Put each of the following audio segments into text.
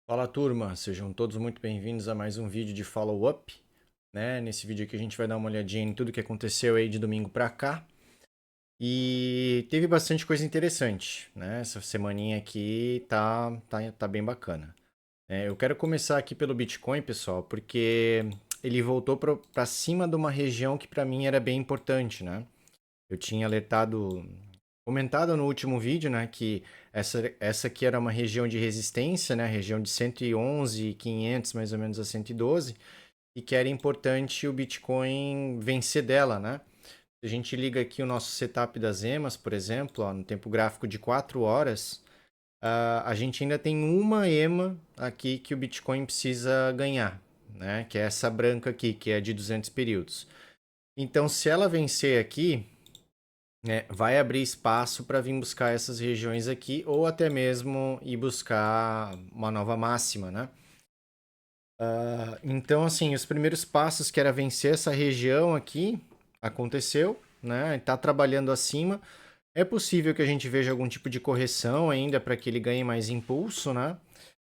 Fala turma, sejam todos muito bem-vindos a mais um vídeo de follow-up, né? Nesse vídeo aqui a gente vai dar uma olhadinha em tudo que aconteceu aí de domingo pra cá. E teve bastante coisa interessante, né? Essa semaninha aqui tá bem bacana. Eu quero começar aqui pelo Bitcoin, pessoal, porque ele voltou para cima de uma região que para mim era bem importante, né? Eu tinha comentado no último vídeo, né, que essa aqui era uma região de resistência, né, região de 111.500 mais ou menos a 112, e que era importante o Bitcoin vencer dela, né? Se a gente liga aqui o nosso setup das EMAs, por exemplo, ó, no tempo gráfico de 4 horas, a gente ainda tem uma EMA aqui que o Bitcoin precisa ganhar, né, que é essa branca aqui, que é de 200 períodos. Então, se ela vencer aqui, vai abrir espaço para vir buscar essas regiões aqui, ou até mesmo ir buscar uma nova máxima, né? Então, assim, os primeiros passos que era vencer essa região aqui, aconteceu, né? Está trabalhando acima. É possível que a gente veja algum tipo de correção ainda para que ele ganhe mais impulso, né?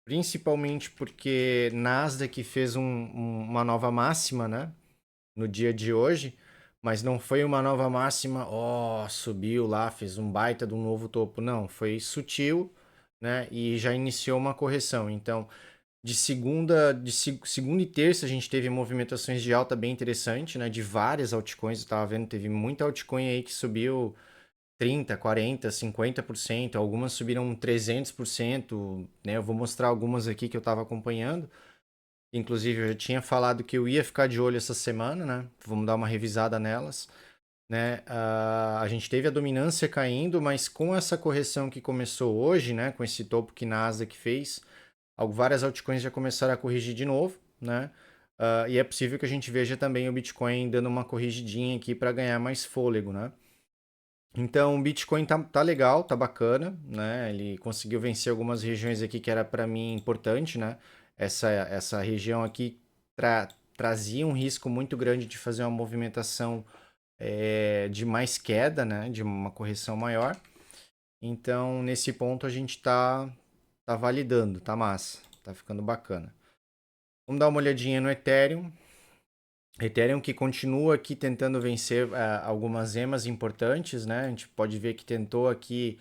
Principalmente porque Nasdaq fez uma nova máxima, né? No dia de hoje, mas não foi uma nova máxima, subiu lá, fez um baita de um novo topo. Não, foi sutil, né? E já iniciou uma correção. Então, segunda e terça a gente teve movimentações de alta bem interessante, né? De várias altcoins, eu estava vendo, teve muita altcoin aí que subiu 30, 40, 50%, algumas subiram 300%, né? Eu vou mostrar algumas aqui que eu estava acompanhando. Inclusive, eu já tinha falado que eu ia ficar de olho essa semana, né? Vamos dar uma revisada nelas, né? A gente teve a dominância caindo, mas com essa correção que começou hoje, né? Com esse topo que Nasdaq fez, várias altcoins já começaram a corrigir de novo, né? E é possível que a gente veja também o Bitcoin dando uma corrigidinha aqui para ganhar mais fôlego, né? Então, o Bitcoin tá legal, tá bacana, né? Ele conseguiu vencer algumas regiões aqui que era para mim importante, né? Essa região aqui trazia um risco muito grande de fazer uma movimentação de mais queda, né? De uma correção maior. Então, nesse ponto a gente tá validando, tá massa, tá ficando bacana. Vamos dar uma olhadinha no Ethereum. Ethereum que continua aqui tentando vencer algumas emas importantes, né? A gente pode ver que tentou aqui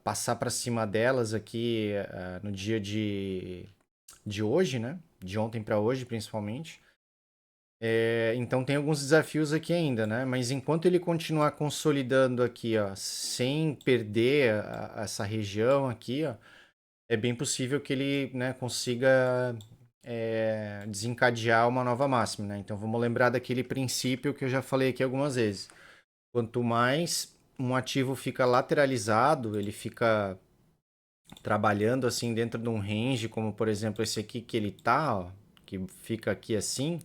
passar para cima delas aqui no dia de hoje, né? De ontem para hoje, principalmente. Então tem alguns desafios aqui ainda, né? Mas enquanto ele continuar consolidando aqui, ó, sem perder essa região aqui, ó, é bem possível que ele, né, consiga desencadear uma nova máxima, né? Então vamos lembrar daquele princípio que eu já falei aqui algumas vezes. Quanto mais um ativo fica lateralizado, ele fica trabalhando assim dentro de um range, como por exemplo esse aqui que ele tá, ó, que fica aqui assim,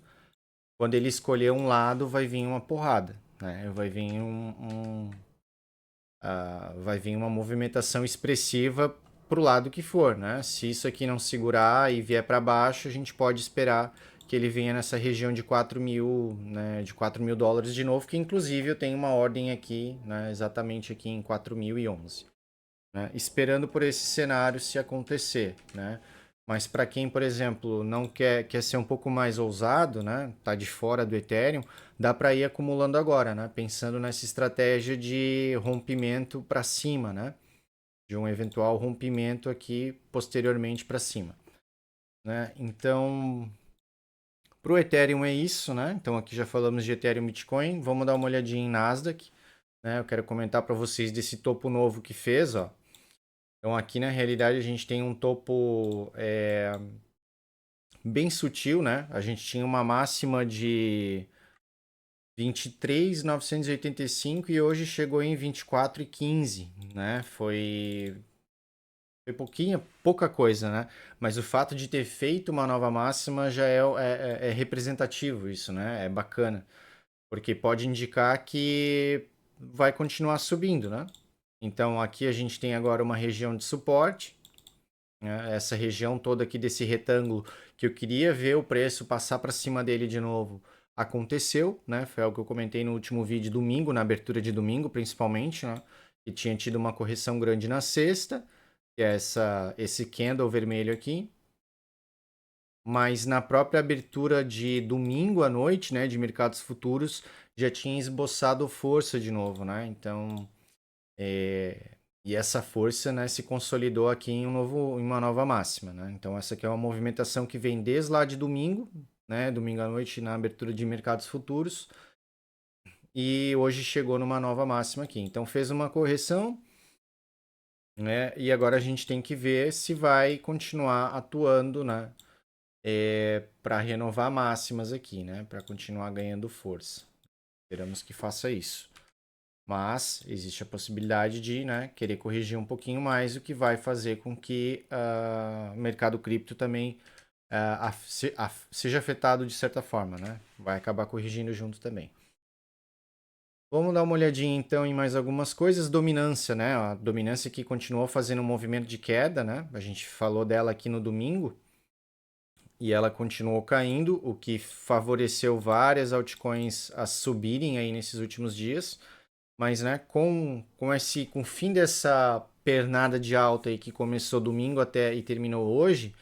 quando ele escolher um lado vai vir uma porrada, né? Vai vir uma movimentação expressiva pro lado que for, né? Se isso aqui não segurar e vier para baixo, a gente pode esperar que ele venha nessa região de 4.000, né, de 4.000 dólares de novo, que inclusive eu tenho uma ordem aqui, né, exatamente aqui em 4.011, né, esperando por esse cenário se acontecer, né? Mas para quem, por exemplo, não quer ser um pouco mais ousado, né, tá de fora do Ethereum, dá para ir acumulando agora, né, pensando nessa estratégia de rompimento para cima, né, de um eventual rompimento aqui posteriormente para cima, né? Então, para o Ethereum é isso, né? Então aqui já falamos de Ethereum e Bitcoin, vamos dar uma olhadinha em Nasdaq, né? Eu quero comentar para vocês desse topo novo que fez, ó. Então aqui na realidade a gente tem um topo bem sutil, né? A gente tinha uma máxima de 23.985 e hoje chegou em 24.15, né? Foi pouca coisa, né? Mas o fato de ter feito uma nova máxima já é representativo isso, né? É bacana, porque pode indicar que vai continuar subindo, né? Então aqui a gente tem agora uma região de suporte, né? Essa região toda aqui desse retângulo que eu queria ver o preço passar para cima dele de novo aconteceu, né? Foi algo que eu comentei no último vídeo domingo, na abertura de domingo principalmente, né? Que tinha tido uma correção grande na sexta, que é esse candle vermelho aqui. Mas na própria abertura de domingo à noite, né, de mercados futuros, já tinha esboçado força de novo, né? Então, e essa força, né, se consolidou aqui em uma nova máxima, né? Então, essa aqui é uma movimentação que vem desde lá de domingo, né, domingo à noite na abertura de mercados futuros, e hoje chegou numa nova máxima aqui. Então, fez uma correção, né? E agora a gente tem que ver se vai continuar atuando, né? Para renovar máximas aqui, né? Para continuar ganhando força. Esperamos que faça isso. Mas existe a possibilidade de, né, querer corrigir um pouquinho mais, o que vai fazer com que o mercado cripto também seja afetado de certa forma, né? Vai acabar corrigindo junto também. Vamos dar uma olhadinha então em mais algumas coisas. Dominância, né? A dominância que continuou fazendo um movimento de queda, né? A gente falou dela aqui no domingo e ela continuou caindo, o que favoreceu várias altcoins a subirem aí nesses últimos dias. Mas, né, com o fim dessa pernada de alta aí que começou domingo até e terminou hoje,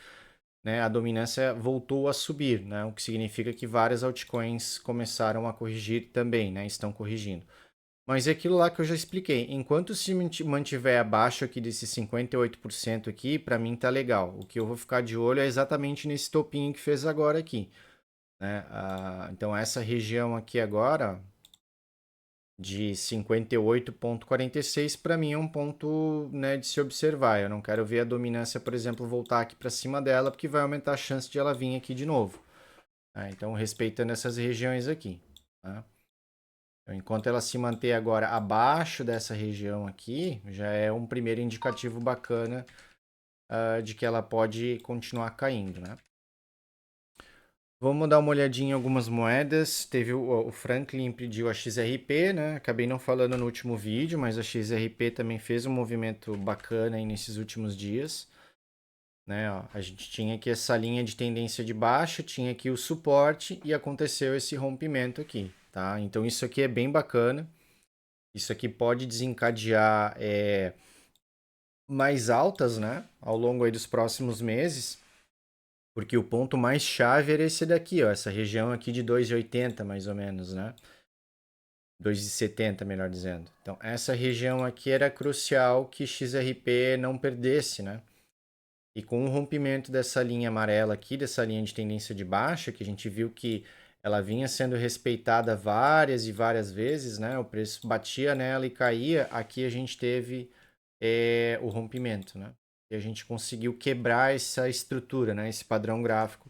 né, a dominância voltou a subir, né? O que significa que várias altcoins começaram a corrigir também, né? Estão corrigindo. Mas é aquilo lá que eu já expliquei. Enquanto se mantiver abaixo aqui desses 58% aqui, para mim tá legal. O que eu vou ficar de olho é exatamente nesse topinho que fez agora aqui, né? Então essa região aqui agora de 58,46 para mim é um ponto, né, de se observar. Eu não quero ver a dominância, por exemplo, voltar aqui para cima dela, porque vai aumentar a chance de ela vir aqui de novo, né? Então respeitando essas regiões aqui, tá? Então, enquanto ela se manter agora abaixo dessa região aqui, já é um primeiro indicativo bacana de que ela pode continuar caindo, né? Vamos dar uma olhadinha em algumas moedas. Teve o Franklin pediu a XRP, né? Acabei não falando no último vídeo, mas a XRP também fez um movimento bacana aí nesses últimos dias, né? Ó, a gente tinha aqui essa linha de tendência de baixa, tinha aqui o suporte e aconteceu esse rompimento aqui, tá? Então isso aqui é bem bacana. Isso aqui pode desencadear mais altas, né? Ao longo aí dos próximos meses. Porque o ponto mais chave era esse daqui, ó, essa região aqui de 2,80 mais ou menos, né? 2,70, melhor dizendo. Então, essa região aqui era crucial que XRP não perdesse, né? E com o rompimento dessa linha amarela aqui, dessa linha de tendência de baixa, que a gente viu que ela vinha sendo respeitada várias e várias vezes, né? O preço batia nela e caía. Aqui a gente teve o rompimento, né? E a gente conseguiu quebrar essa estrutura, né? Esse padrão gráfico,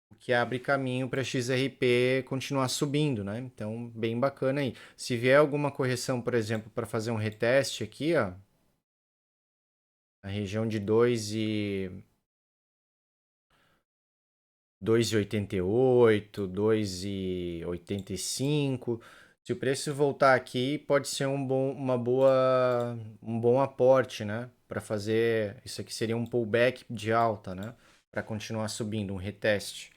o que abre caminho para XRP continuar subindo, né? Então, bem bacana aí. Se vier alguma correção, por exemplo, para fazer um reteste aqui, ó, na região de 2,88, 2,85. Se o preço voltar aqui, pode ser um bom aporte, né? Para fazer, isso aqui seria um pullback de alta, né? Para continuar subindo, um reteste.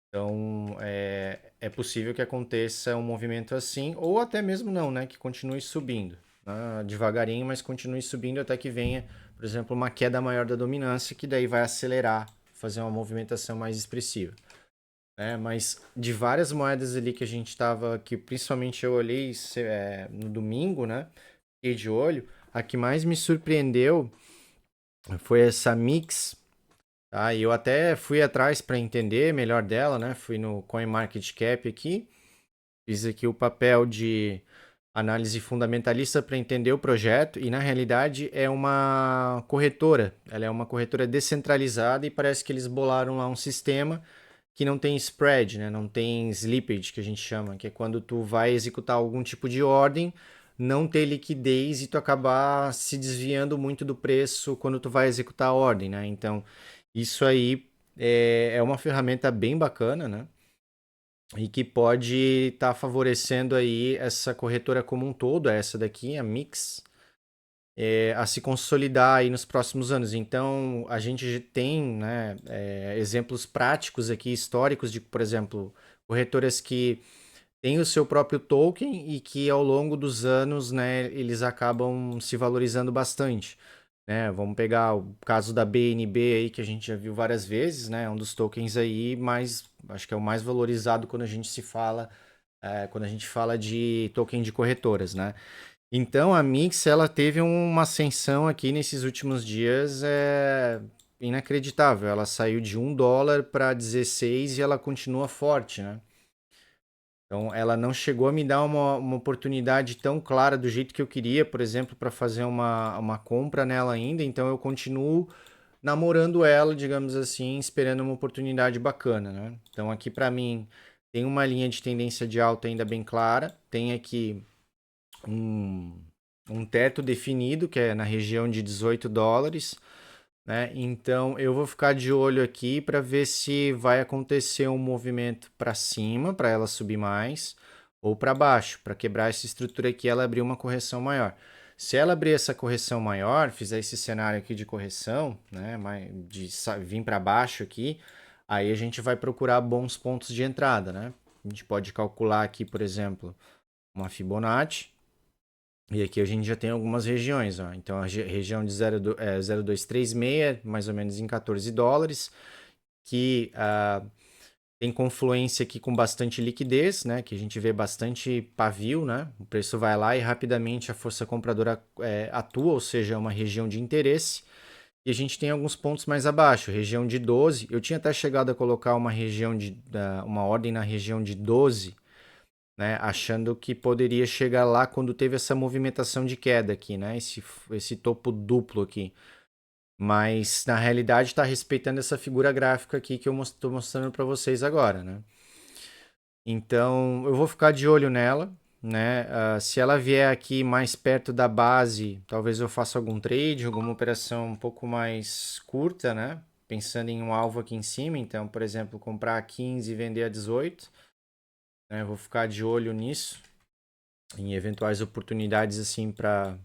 Então, é possível que aconteça um movimento assim, ou até mesmo não, né? Que continue subindo, né? Devagarinho, mas continue subindo até que venha, por exemplo, uma queda maior da dominância, que daí vai acelerar, fazer uma movimentação mais expressiva, né? Mas de várias moedas ali que a gente estava, que principalmente eu olhei no domingo, né? Fiquei de olho, a que mais me surpreendeu foi essa Mix. Tá, e eu até fui atrás para entender melhor dela, né? Fui no CoinMarketCap aqui, fiz aqui o papel de análise fundamentalista para entender o projeto e na realidade é uma corretora. Ela é uma corretora descentralizada e parece que eles bolaram lá um sistema que não tem spread, né? Não tem slippage, que a gente chama, que é quando tu vai executar algum tipo de ordem, não ter liquidez e tu acabar se desviando muito do preço quando tu vai executar a ordem, né? Então, isso aí é uma ferramenta bem bacana, né? E que pode estar favorecendo aí essa corretora como um todo, essa daqui, a Mix, a se consolidar aí nos próximos anos. Então, a gente tem, né, exemplos práticos aqui, históricos, de, por exemplo, corretoras que têm o seu próprio token e que ao longo dos anos, né, eles acabam se valorizando bastante. né? Vamos pegar o caso da BNB aí, que a gente já viu várias vezes, né? É um dos tokens aí, mas acho que é o mais valorizado quando a gente se fala, quando a gente fala de token de corretoras, né? Então a Mix ela teve uma ascensão aqui nesses últimos dias inacreditável. Ela saiu de $1 para 16 e ela continua forte, né? Então ela não chegou a me dar uma oportunidade tão clara do jeito que eu queria, por exemplo, para fazer uma compra nela ainda. Então eu continuo namorando ela, digamos assim, esperando uma oportunidade bacana, né? Então aqui para mim tem uma linha de tendência de alta ainda bem clara, tem aqui um, um teto definido, que é na região de $18, né? Então eu vou ficar de olho aqui para ver se vai acontecer um movimento para cima, para ela subir mais, ou para baixo, para quebrar essa estrutura aqui e ela abrir uma correção maior. Se ela abrir essa correção maior, fizer esse cenário aqui de correção, né, de vir para baixo aqui, aí a gente vai procurar bons pontos de entrada, né? A gente pode calcular aqui, por exemplo, uma Fibonacci. E aqui a gente já tem algumas regiões, ó. Então a região de 0,236, mais ou menos em $14, que tem confluência aqui com bastante liquidez, né? Que a gente vê bastante pavio, né? O preço vai lá e rapidamente a força compradora atua, ou seja, é uma região de interesse. E a gente tem alguns pontos mais abaixo, região de 12. Eu tinha até chegado a colocar uma ordem na região de 12, né, achando que poderia chegar lá quando teve essa movimentação de queda aqui, né, esse topo duplo aqui. Mas na realidade está respeitando essa figura gráfica aqui que eu estou mostrando para vocês agora, né? Então eu vou ficar de olho nela, né? Se ela vier aqui mais perto da base, talvez eu faça algum trade, alguma operação um pouco mais curta, né? Pensando em um alvo aqui em cima, então, por exemplo, comprar a 15 e vender a 18, né? Eu vou ficar de olho nisso, em eventuais oportunidades assim para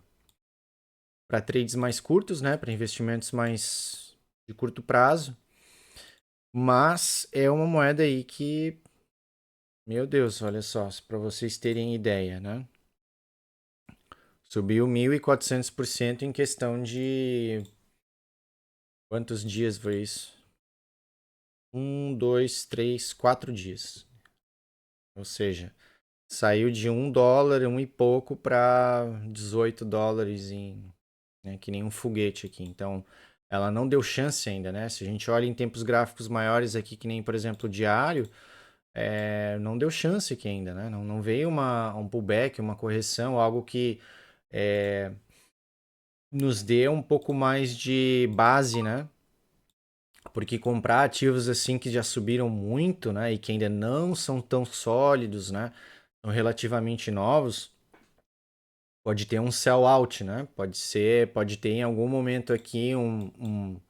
trades mais curtos, né, para investimentos mais de curto prazo. Mas é uma moeda aí que, meu Deus, olha só, para vocês terem ideia, né? Subiu 1.400% em questão de quantos dias foi isso? 1, 2, 3, 4 dias. Ou seja, saiu de $1, um e pouco, para $18 né, que nem um foguete aqui. Então, ela não deu chance ainda, né? Se a gente olha em tempos gráficos maiores aqui, que nem, por exemplo, o diário, não deu chance aqui ainda, né? Não veio um pullback, uma correção, algo que nos dê um pouco mais de base, né? Porque comprar ativos assim que já subiram muito, né? E que ainda não são tão sólidos, né? São relativamente novos, pode ter um sell out, né? Pode ter em algum momento aqui um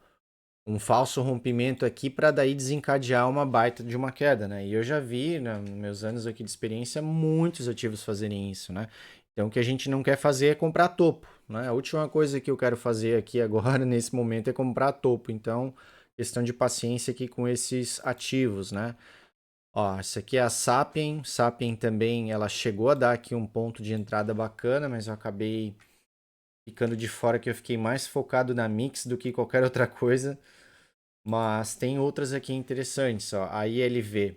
falso rompimento aqui para daí desencadear uma baita de uma queda, né? E eu já vi, né, nos meus anos aqui de experiência, muitos ativos fazerem isso, né? Então o que a gente não quer fazer é comprar topo, né? A última coisa que eu quero fazer aqui agora, nesse momento, é comprar topo. Então, questão de paciência aqui com esses ativos, né? Ó, essa aqui é a Sapien. Sapien também, ela chegou a dar aqui um ponto de entrada bacana, mas eu acabei ficando de fora que eu fiquei mais focado na Mix do que qualquer outra coisa. Mas tem outras aqui interessantes, ó. A ILV.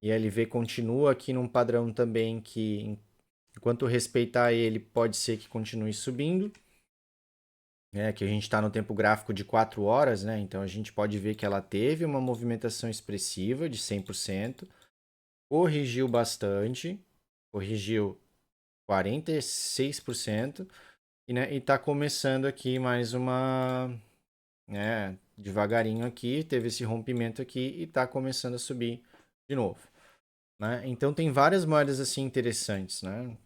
ILV continua aqui num padrão também que, enquanto respeitar ele, pode ser que continue subindo. Né? Que a gente está no tempo gráfico de 4 horas, né? Então a gente pode ver que ela teve uma movimentação expressiva de 100%, corrigiu bastante, corrigiu 46%, e, né, está começando aqui mais uma, né, devagarinho aqui, teve esse rompimento aqui e está começando a subir de novo, né? Então tem várias moedas assim interessantes, né?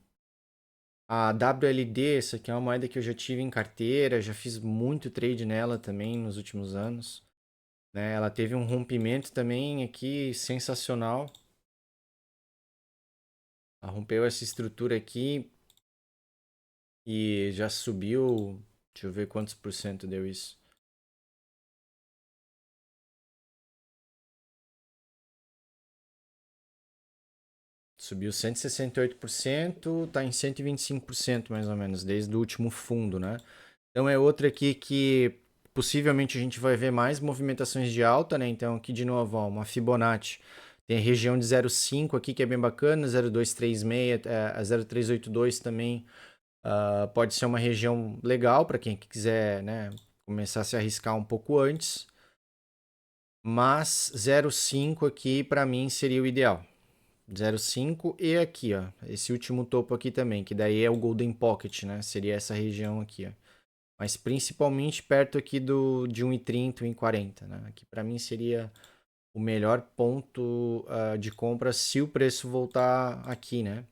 A WLD, essa aqui é uma moeda que eu já tive em carteira, já fiz muito trade nela também nos últimos anos, né? Ela teve um rompimento também aqui sensacional. Ela rompeu essa estrutura aqui e já subiu, deixa eu ver quantos por cento deu isso. Subiu 168%, está em 125% mais ou menos, desde o último fundo, né? Então é outra aqui que possivelmente a gente vai ver mais movimentações de alta, né? Então aqui de novo, ó, uma Fibonacci. Tem a região de 0,5 aqui que é bem bacana, 0,236, a 0,382 também pode ser uma região legal para quem quiser, né, começar a se arriscar um pouco antes. Mas 0,5 aqui para mim seria o ideal. 0,5 e aqui, ó, esse último topo aqui também, que daí é o Golden Pocket, né? Seria essa região aqui, ó. Mas principalmente perto aqui de 1,30, 1,40, né? Aqui para mim seria o melhor ponto de compra se o preço voltar aqui, né?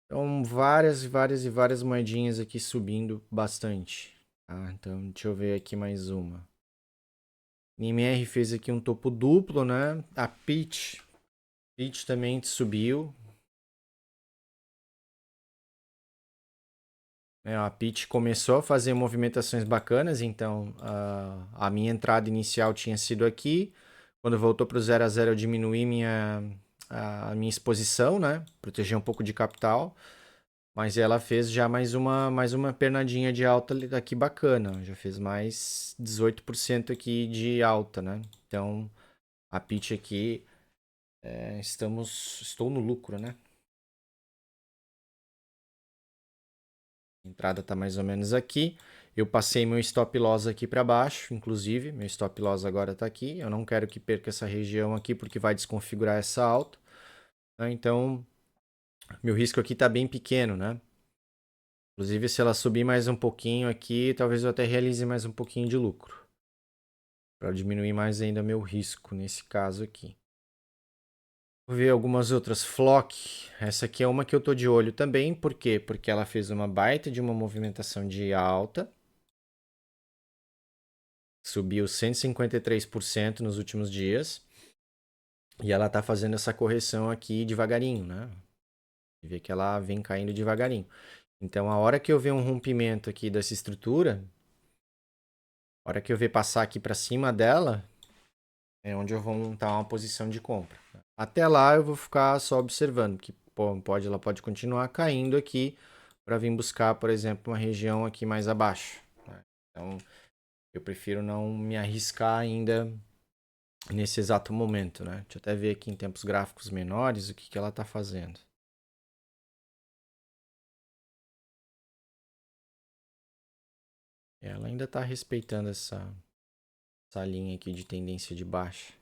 Então, várias, várias e várias moedinhas aqui subindo bastante. Tá? Então, deixa eu ver aqui mais uma. NMR fez aqui um topo duplo, né? A Peach também subiu. A Peach começou a fazer movimentações bacanas, então a minha entrada inicial tinha sido aqui. Quando voltou para o 0 a 0 eu diminuí a minha exposição, né? Proteger um pouco de capital. Mas ela fez já mais uma pernadinha de alta aqui bacana. Já fez mais 18% aqui de alta, né? Então, a Pitch aqui, estou no lucro, né? A entrada tá mais ou menos aqui. Eu passei meu stop loss aqui para baixo, inclusive. Meu stop loss agora tá aqui. Eu não quero que perca essa região aqui porque vai desconfigurar essa alta, né? Então, meu risco aqui tá bem pequeno, né? Inclusive, se ela subir mais um pouquinho aqui, talvez eu até realize mais um pouquinho de lucro, para diminuir mais ainda meu risco nesse caso aqui. Vou ver algumas outras. Flock, essa aqui é uma que eu tô de olho também. Por quê? Porque ela fez uma baita de uma movimentação de alta. Subiu 153% nos últimos dias. E ela tá fazendo essa correção aqui devagarinho, né? Vê que ela vem caindo devagarinho. Então, a hora que eu ver um rompimento aqui dessa estrutura, a hora que eu ver passar aqui para cima dela, é onde eu vou montar uma posição de compra. Até lá eu vou ficar só observando, que ela pode continuar caindo aqui para vir buscar, por exemplo, uma região aqui mais abaixo, né? Então eu prefiro não me arriscar ainda nesse exato momento, né? Deixa eu até ver aqui em tempos gráficos menores o que ela está fazendo. Ela ainda está respeitando essa linha aqui de tendência de baixa.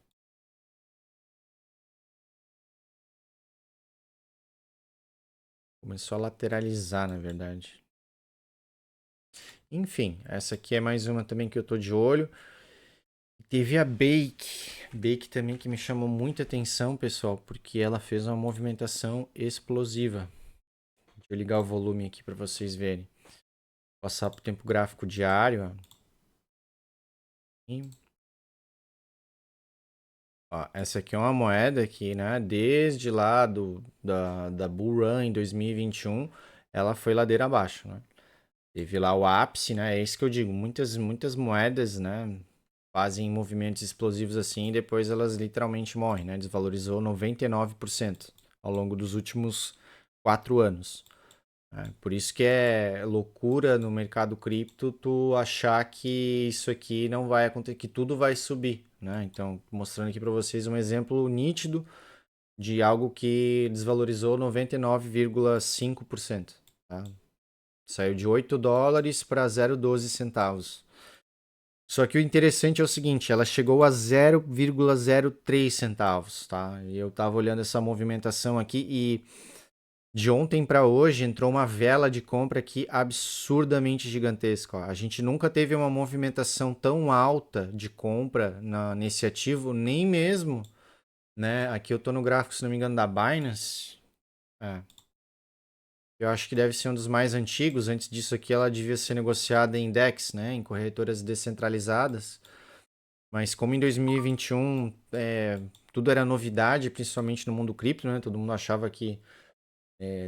Começou a lateralizar, na verdade. Enfim, essa aqui é mais uma também que eu tô de olho. Teve a Bake. Bake também que me chamou muita atenção, pessoal, porque ela fez uma movimentação explosiva. Deixa eu ligar o volume aqui para vocês verem. Passar para o tempo gráfico diário. Ó, essa aqui é uma moeda que, né, desde lá da Bull Run em 2021, ela foi ladeira abaixo, né? Teve lá o ápice, né? É isso que eu digo. Muitas moedas, né, fazem movimentos explosivos assim e depois elas literalmente morrem, né? Desvalorizou 99% ao longo dos últimos 4 anos, né? Por isso que é loucura no mercado cripto tu achar que isso aqui não vai acontecer, que tudo vai subir, né? Então, mostrando aqui para vocês um exemplo nítido de algo que desvalorizou 99,5%, tá? Saiu de 8 dólares para 0,12 centavos. Só que o interessante é o seguinte, ela chegou a 0,03 centavos, tá? E eu tava olhando essa movimentação aqui e de ontem para hoje entrou uma vela de compra aqui absurdamente gigantesca, ó. A gente nunca teve uma movimentação tão alta de compra nesse ativo, nem mesmo, né? Aqui eu tô no gráfico, se não me engano, da Binance. É, eu acho que deve ser um dos mais antigos. Antes disso aqui, ela devia ser negociada em DEX, né? Em corretoras descentralizadas. Mas como em 2021 tudo era novidade, principalmente no mundo cripto, né? Todo mundo achava que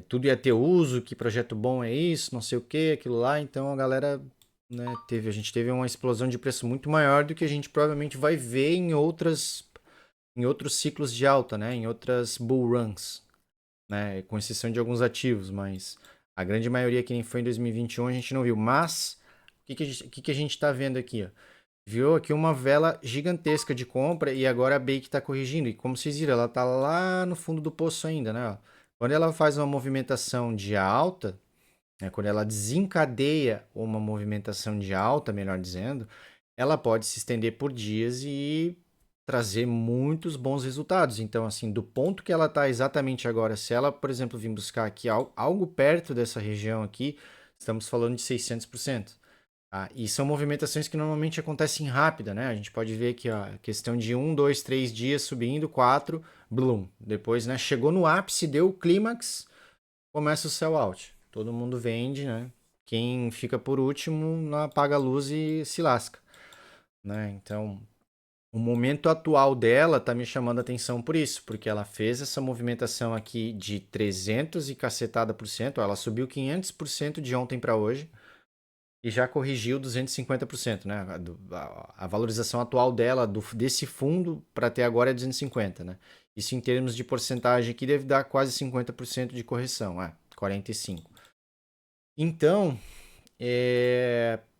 tudo ia ter uso, que projeto bom é isso, não sei o que, aquilo lá. Então a galera, né, a gente teve uma explosão de preço muito maior do que a gente provavelmente vai ver em outros ciclos de alta, né? Em outras bull runs, né? Com exceção de alguns ativos, mas A grande maioria que nem foi em 2021 a gente não viu. Mas, o que a gente está vendo aqui? Ó? Viu aqui uma vela gigantesca de compra e agora a Bake está corrigindo. E como vocês viram, ela está lá no fundo do poço ainda, né? Ó. Quando ela faz uma movimentação de alta, né, quando ela desencadeia uma movimentação de alta, melhor dizendo, ela pode se estender por dias e trazer muitos bons resultados. Então, assim, do ponto que ela está exatamente agora, se ela, por exemplo, vir buscar aqui algo perto dessa região aqui, estamos falando de 600%. Ah, e são movimentações que normalmente acontecem rápida, né? A gente pode ver aqui, ó, questão de 1, 2, 3 dias subindo, 4, bloom. Depois, né, chegou no ápice, deu o clímax, começa o sell out. Todo mundo vende, né? Quem fica por último não apaga a luz e se lasca, né? Então, o momento atual dela tá me chamando a atenção por isso, porque ela fez essa movimentação aqui de 300 e cacetada por cento, ó, ela subiu 500% de ontem para hoje e já corrigiu 250%, né? A valorização atual dela, desse fundo, para até agora é 250, né? Isso em termos de porcentagem aqui deve dar quase 50% de correção, 45%. Então,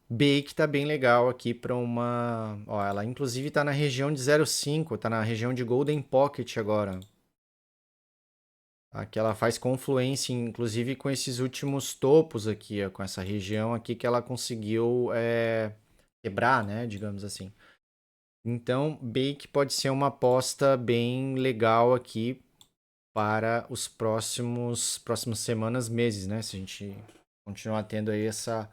Bake tá bem legal aqui para uma. Ó, ela inclusive tá na região de 0,5, tá na região de Golden Pocket agora. Aqui ela faz confluência, inclusive com esses últimos topos aqui, ó, com essa região aqui que ela conseguiu quebrar, né? Digamos assim. Então, Bake pode ser uma aposta bem legal aqui para os próximas semanas, meses, né? Se a gente continuar tendo aí essa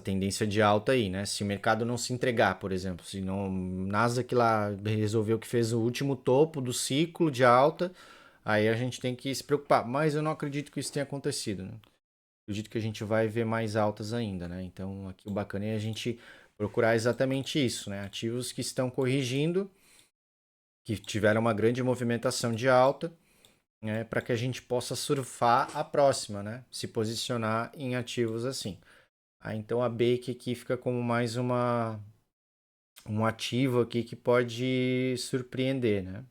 tendência de alta aí, né? Se o mercado não se entregar, por exemplo, se não Nasdaq lá resolveu que fez o último topo do ciclo de alta, aí a gente tem que se preocupar. Mas eu não acredito que isso tenha acontecido, né? Acredito que a gente vai ver mais altas ainda, né? Então aqui o bacana é a gente procurar exatamente isso, né? Ativos que estão corrigindo, que tiveram uma grande movimentação de alta, né? Para que a gente possa surfar a próxima, né? Se posicionar em ativos assim. Então a Bake aqui fica como mais um ativo aqui que pode surpreender, né?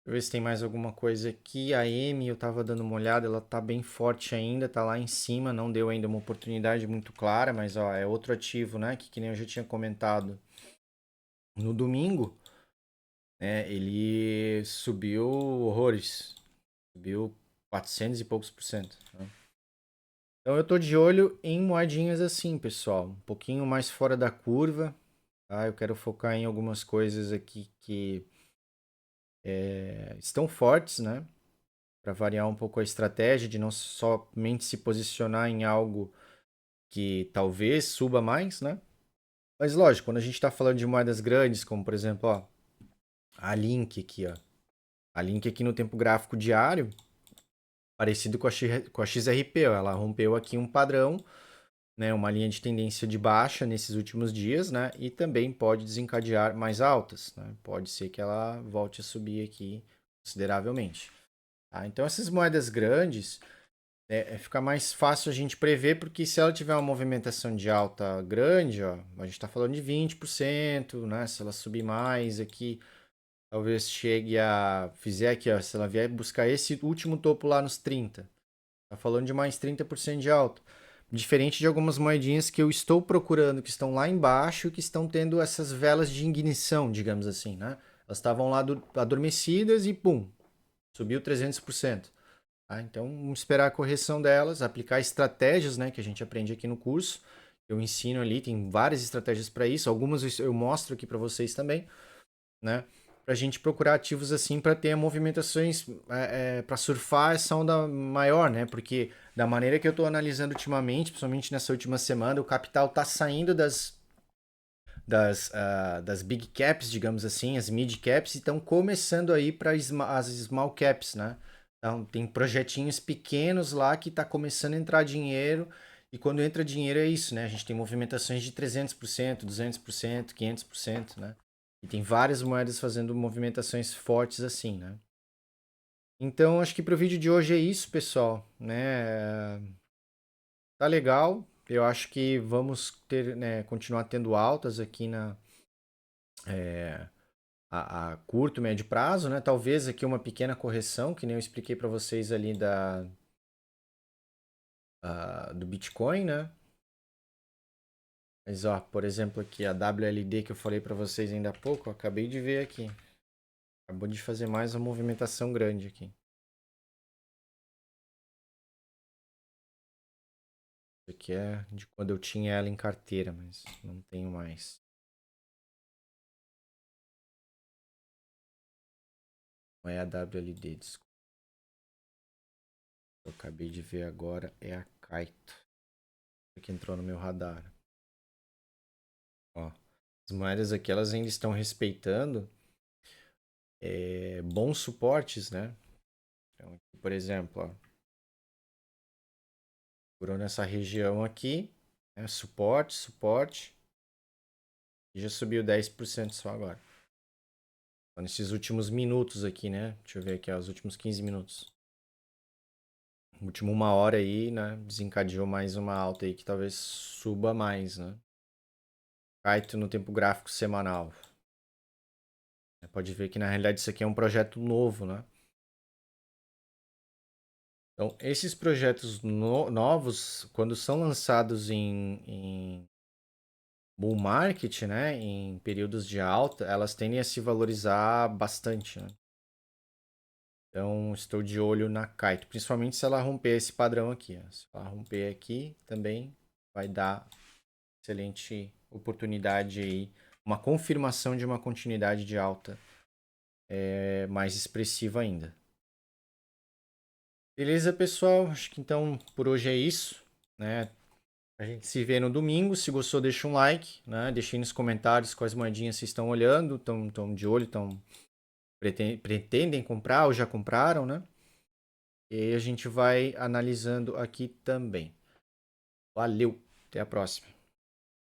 Deixa eu ver se tem mais alguma coisa aqui. A M, eu tava dando uma olhada, ela tá bem forte ainda, tá lá em cima, não deu ainda uma oportunidade muito clara, mas ó, é outro ativo, né? Que nem eu já tinha comentado no domingo, né? Ele subiu horrores, subiu 400 e poucos por cento, né? Então eu tô de olho em moedinhas assim, pessoal, um pouquinho mais fora da curva, tá? Eu quero focar em algumas coisas aqui que estão fortes, né? Para variar um pouco a estratégia de não somente se posicionar em algo que talvez suba mais, né? Mas lógico, quando a gente está falando de moedas grandes, como por exemplo, ó, a Link aqui, ó. A Link aqui no tempo gráfico diário, parecido com a XRP, ó, ela rompeu aqui um padrão, né, uma linha de tendência de baixa nesses últimos dias, né, e também pode desencadear mais altas, né, pode ser que ela volte a subir aqui consideravelmente. Tá? Então essas moedas grandes fica mais fácil a gente prever, porque se ela tiver uma movimentação de alta grande, ó, a gente está falando de 20%, né, se ela subir mais aqui, talvez chegue fizer aqui, ó, se ela vier buscar esse último topo lá nos 30, tá falando de mais 30% de alta. Diferente de algumas moedinhas que eu estou procurando, que estão lá embaixo, que estão tendo essas velas de ignição, digamos assim, né? Elas estavam lá adormecidas e pum, subiu 300%. Tá? Então, vamos esperar a correção delas, aplicar estratégias, né, que a gente aprende aqui no curso. Eu ensino ali, tem várias estratégias para isso, algumas eu mostro aqui para vocês também, né? Para a gente procurar ativos assim para ter movimentações para surfar essa onda maior, né? Porque da maneira que eu estou analisando ultimamente, principalmente nessa última semana, o capital está saindo das big caps, digamos assim, as mid caps, e estão começando aí para as small caps, né? Então, tem projetinhos pequenos lá que está começando a entrar dinheiro, e quando entra dinheiro é isso, né? A gente tem movimentações de 300%, 200%, 500%, né? E tem várias moedas fazendo movimentações fortes assim, né? Então, acho que para o vídeo de hoje é isso, pessoal, né? Tá legal. Eu acho que vamos ter, né, continuar tendo altas aqui a curto, médio prazo, né? Talvez aqui uma pequena correção, que nem eu expliquei para vocês ali do Bitcoin, né? Mas, ó, por exemplo, aqui a WLD que eu falei para vocês ainda há pouco, eu acabei de ver aqui. Acabou de fazer mais uma movimentação grande aqui. Isso aqui é de quando eu tinha ela em carteira, mas não tenho mais. Não é a WLD, desculpa. Eu acabei de ver agora é a Kaito. Que entrou no meu radar. Ó, as moedas aqui elas ainda estão respeitando bons suportes, né? Então, aqui, por exemplo, ó, curou nessa região aqui, né? Suporte, suporte, e já subiu 10% só agora. Então, nesses últimos minutos aqui, né? Deixa eu ver aqui, ó, os últimos 15 minutos. O último 1 hora aí, né? Desencadeou mais uma alta aí que talvez suba mais, né? Kaito no tempo gráfico semanal. Pode ver que na realidade isso aqui é um projeto novo, né? Então, esses projetos novos, quando são lançados em bull market, né, em períodos de alta, elas tendem a se valorizar bastante, né? Então, estou de olho na Kaito, principalmente se ela romper esse padrão aqui. Ó. Se ela romper aqui, também vai dar excelente oportunidade aí, uma confirmação de uma continuidade de alta mais expressiva ainda. Beleza, pessoal? Acho que então por hoje é isso, né? A gente se vê no domingo. Se gostou, deixa um like, né? Deixa aí nos comentários quais moedinhas vocês estão olhando, estão de olho, pretendem comprar ou já compraram, né? E aí a gente vai analisando aqui também. Valeu, até a próxima.